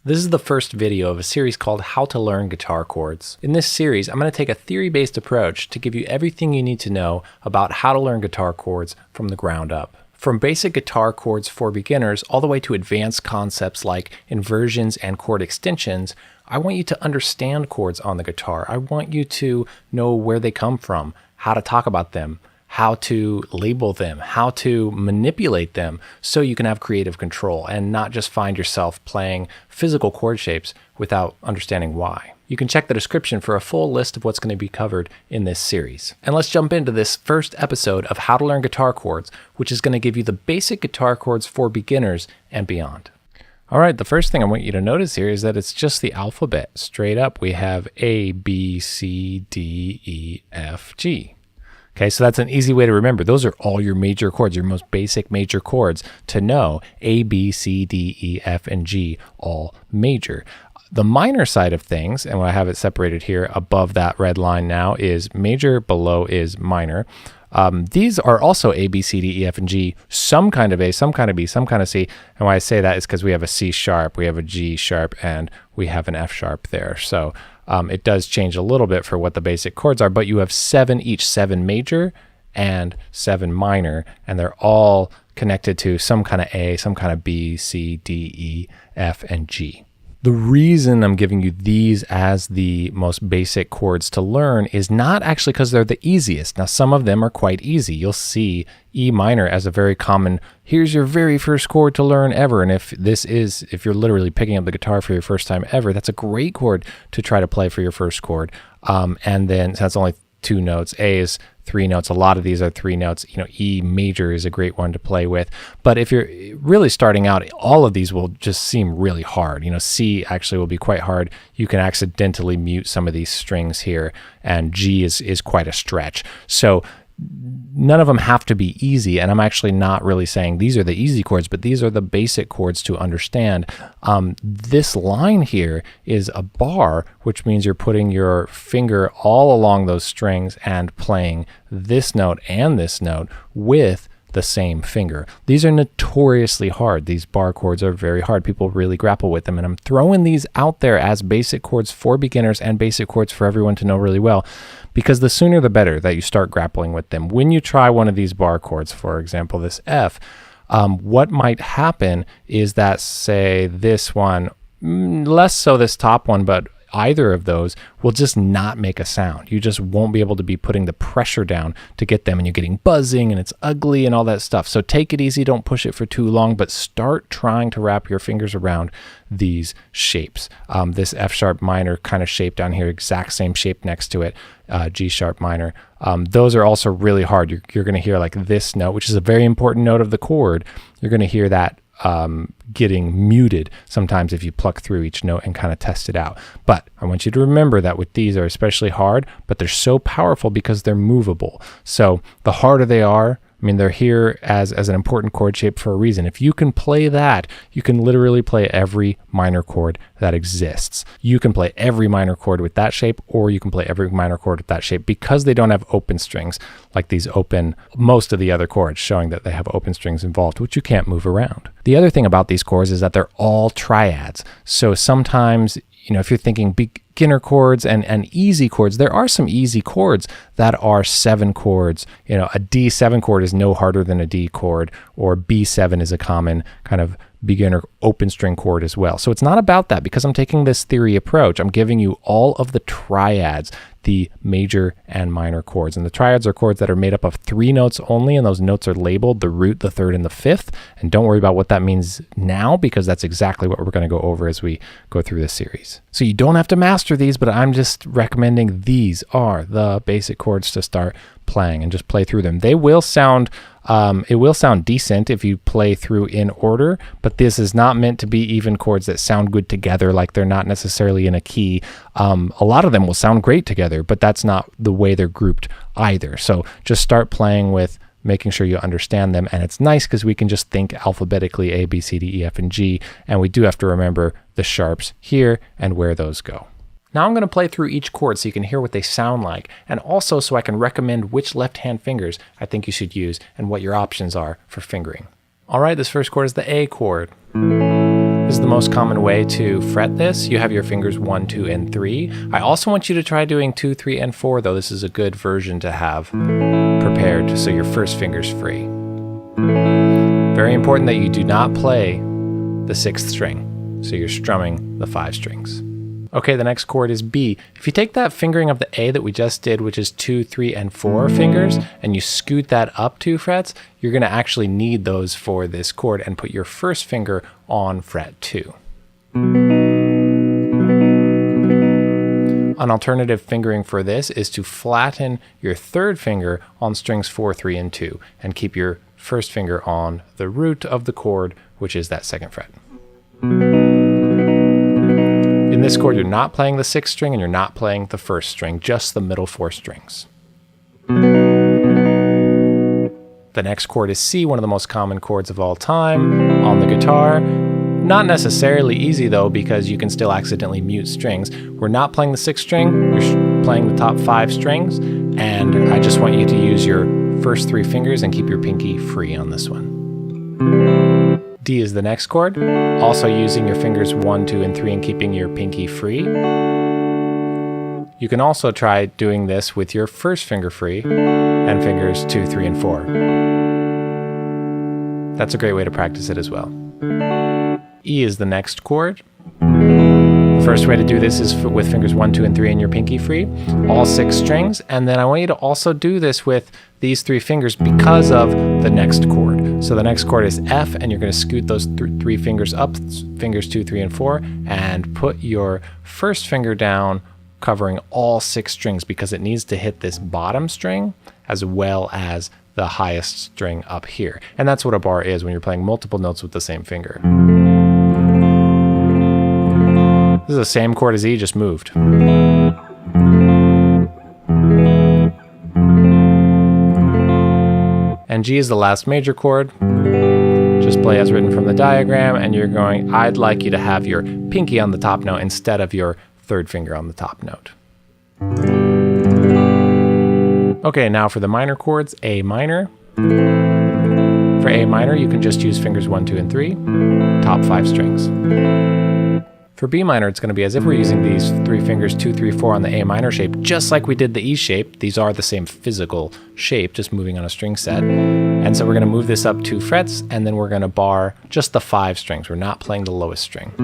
This is the first video of a series called How to Learn Guitar Chords. In this series, I'm going to take a theory-based approach to give you everything you need to know about how to learn guitar chords from the ground up. From basic guitar chords for beginners all the way to advanced concepts like inversions and chord extensions, I want you to understand chords on the guitar. I want you to know where they come from, how to talk about them, how to label them, how to manipulate them so you can have creative control and not just find yourself playing physical chord shapes without understanding why. You can check the description for a full list of what's going to be covered in this series. And let's jump into this first episode of How to Learn Guitar Chords, which is going to give you the basic guitar chords for beginners and beyond. All right, the first thing I want you to notice here is that it's just the alphabet. Straight up, we have A, B, C, D, E, F, G. Okay, so that's an easy way to remember. Those are all your major chords, your most basic major chords to know. A, B, C, D, E, F, and G, all major. The minor side of things, and I have it separated here above that red line now, is major, below is minor. These are also A, B, C, D, E, F, and G, some kind of A, some kind of B, some kind of C. And why I say that is because we have a C sharp, we have a G sharp, and we have an F sharp there. So it does change a little bit for what the basic chords are, but you have 7 each, 7 major and 7 minor, and they're all connected to some kind of A, some kind of B, C, D, E, F, and G. The reason I'm giving you these as the most basic chords to learn is not actually because they're the easiest. Now, some of them are quite easy. You'll see E minor as a very common, here's your very first chord to learn ever. And if you're literally picking up the guitar for your first time ever, that's a great chord to try to play for your first chord. And then, so that's only 2 notes. A is 3 notes. A lot of these are 3 notes. You know, E major is a great one to play with. But if you're really starting out, all of these will just seem really hard. You know, C actually will be quite hard. You can accidentally mute some of these strings here, and G is quite a stretch. So none of them have to be easy, and I'm actually not really saying these are the easy chords, but these are the basic chords to understand. This line here is a bar, which means you're putting your finger all along those strings and playing this note and this note with the same finger. These are notoriously hard. These bar chords are very hard. People really grapple with them, and I'm throwing these out there as basic chords for beginners and basic chords for everyone to know really well, because the sooner the better that you start grappling with them. When you try one of these bar chords, for example, this F, what might happen is that, say, this one, less so this top one, but either of those will just not make a sound. You just won't be able to be putting the pressure down to get them, and you're getting buzzing and it's ugly and all that stuff. So take it easy, don't push it for too long, but start trying to wrap your fingers around these shapes. This F sharp minor kind of shape down here, exact same shape next to it, G sharp minor. Those are also really hard. You're going to hear like this note, which is a very important note of the chord. You're going to hear that getting muted sometimes if you pluck through each note and kind of test it out. But I want you to remember that with these are especially hard, but they're so powerful because they're movable. So the harder they are, I mean, they're here as an important chord shape for a reason. If you can play that, you can literally play every minor chord that exists. You can play every minor chord with that shape, or you can play every minor chord with that shape, because they don't have open strings like these open, most of the other chords, showing that they have open strings involved, which you can't move around. The other thing about these chords is that they're all triads. So sometimes, you know, if you're thinking beginner chords and easy chords, there are some easy chords that are 7 chords. You know, a D7 chord is no harder than a D chord, or B7 is a common kind of beginner open string chord as well. So it's not about that, because I'm taking this theory approach. I'm giving you all of the triads, the major and minor chords. And the triads are chords that are made up of 3 notes only, and those notes are labeled the root, the third, and the fifth. And don't worry about what that means now, because that's exactly what we're going to go over as we go through this series. So you don't have to master these, but I'm just recommending these are the basic chords to start playing, and just play through them. They will sound it will sound decent if you play through in order, but this is not meant to be even chords that sound good together, like they're not necessarily in a key. A lot of them will sound great together, but that's not the way they're grouped either. So just start playing with making sure you understand them. And it's nice because we can just think alphabetically A, B, C, D, E, F, and G, and we do have to remember the sharps here and where those go. Now I'm going to play through each chord so you can hear what they sound like, and also so I can recommend which left-hand fingers I think you should use and what your options are for fingering. All right, this first chord is the A chord. This is the most common way to fret this. You have your fingers 1, 2, and 3. I also want you to try doing 2, 3, and 4, though. This is a good version to have prepared so your first finger's free. Very important that you do not play the 6th string, so you're strumming the 5 strings. Okay, the next chord is B. If you take that fingering of the A that we just did, which is 2, 3, and 4 fingers, and you scoot that up 2 frets, you're going to actually need those for this chord and put your first finger on fret 2. An alternative fingering for this is to flatten your 3rd finger on strings 4, 3, and 2, and keep your first finger on the root of the chord, which is that 2nd fret. In this chord, you're not playing the 6th string and you're not playing the 1st string, just the middle 4 strings. The next chord is C, one of the most common chords of all time on the guitar. Not necessarily easy though, because you can still accidentally mute strings. We're not playing the 6th string, you're playing the top 5 strings, and I just want you to use your first 3 fingers and keep your pinky free on this one. D is the next chord, also using your fingers 1, 2, and 3 and keeping your pinky free. You can also try doing this with your first finger free and fingers 2, 3, and 4. That's a great way to practice it as well. E is the next chord. The first way to do this is with fingers 1, 2, and 3 and your pinky free, all 6 strings, and then I want you to also do this with these 3 fingers because of the next chord. So the next chord is F, and you're going to scoot those 3 fingers up, fingers 2, 3, and 4, and put your first finger down, covering all 6 strings because it needs to hit this bottom string as well as the highest string up here. And that's what a bar is when you're playing multiple notes with the same finger. This is the same chord as E, just moved. And G is the last major chord. Just play as written from the diagram, and you're going, I'd like you to have your pinky on the top note instead of your 3rd finger on the top note. Okay, now for the minor chords, A minor. For A minor, you can just use fingers 1, 2, and 3, top 5 strings. For B minor, it's going to be as if we're using these 3 fingers 2, 3, 4 on the A minor shape, just like we did the E shape. These are the same physical shape, just moving on a string set. And so we're going to move this up 2 frets, and then we're going to bar just the 5 strings. We're not playing the lowest string.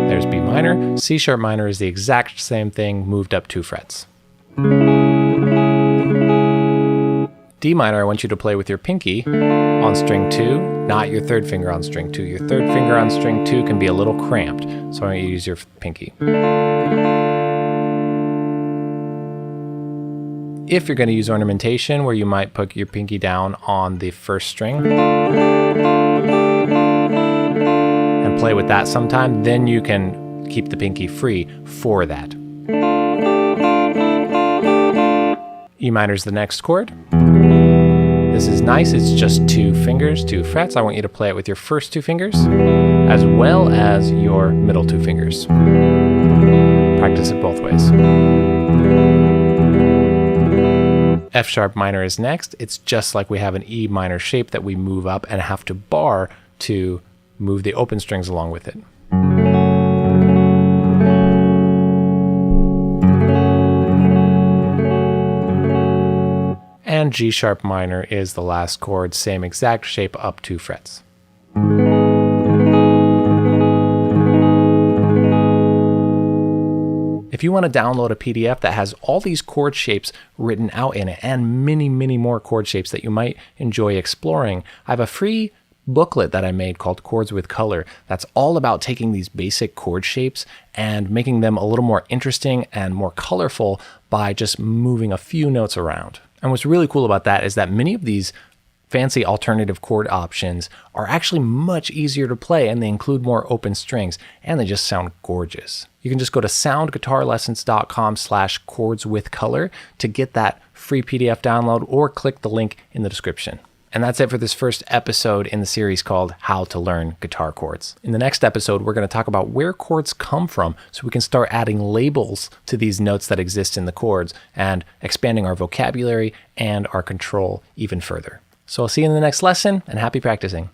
There's B minor. C sharp minor is the exact same thing, moved up 2 frets. D minor, I want you to play with your pinky on string 2, not your 3rd finger on string 2. Your 3rd finger on string 2 can be a little cramped, so I want you to use your pinky. If you're going to use ornamentation, where you might put your pinky down on the 1st string and play with that sometime, then you can keep the pinky free for that. E minor is the next chord. This is nice, it's just 2 fingers, 2 frets. I want you to play it with your first 2 fingers, as well as your middle 2 fingers. Practice it both ways. F sharp minor is next. It's just like we have an E minor shape that we move up and have to bar to move the open strings along with it. And G sharp minor is the last chord, same exact shape, up 2 frets. If you want to download a PDF that has all these chord shapes written out in it and many, many more chord shapes that you might enjoy exploring, I have a free booklet that I made called Chords with Color that's all about taking these basic chord shapes and making them a little more interesting and more colorful by just moving a few notes around. And what's really cool about that is that many of these fancy alternative chord options are actually much easier to play, and they include more open strings, and they just sound gorgeous. You can just go to soundguitarlessons.com/chordswithcolor to get that free PDF download, or click the link in the description. And that's it for this first episode in the series called How to Learn Guitar Chords. In the next episode, we're going to talk about where chords come from so we can start adding labels to these notes that exist in the chords and expanding our vocabulary and our control even further. So I'll see you in the next lesson, and happy practicing.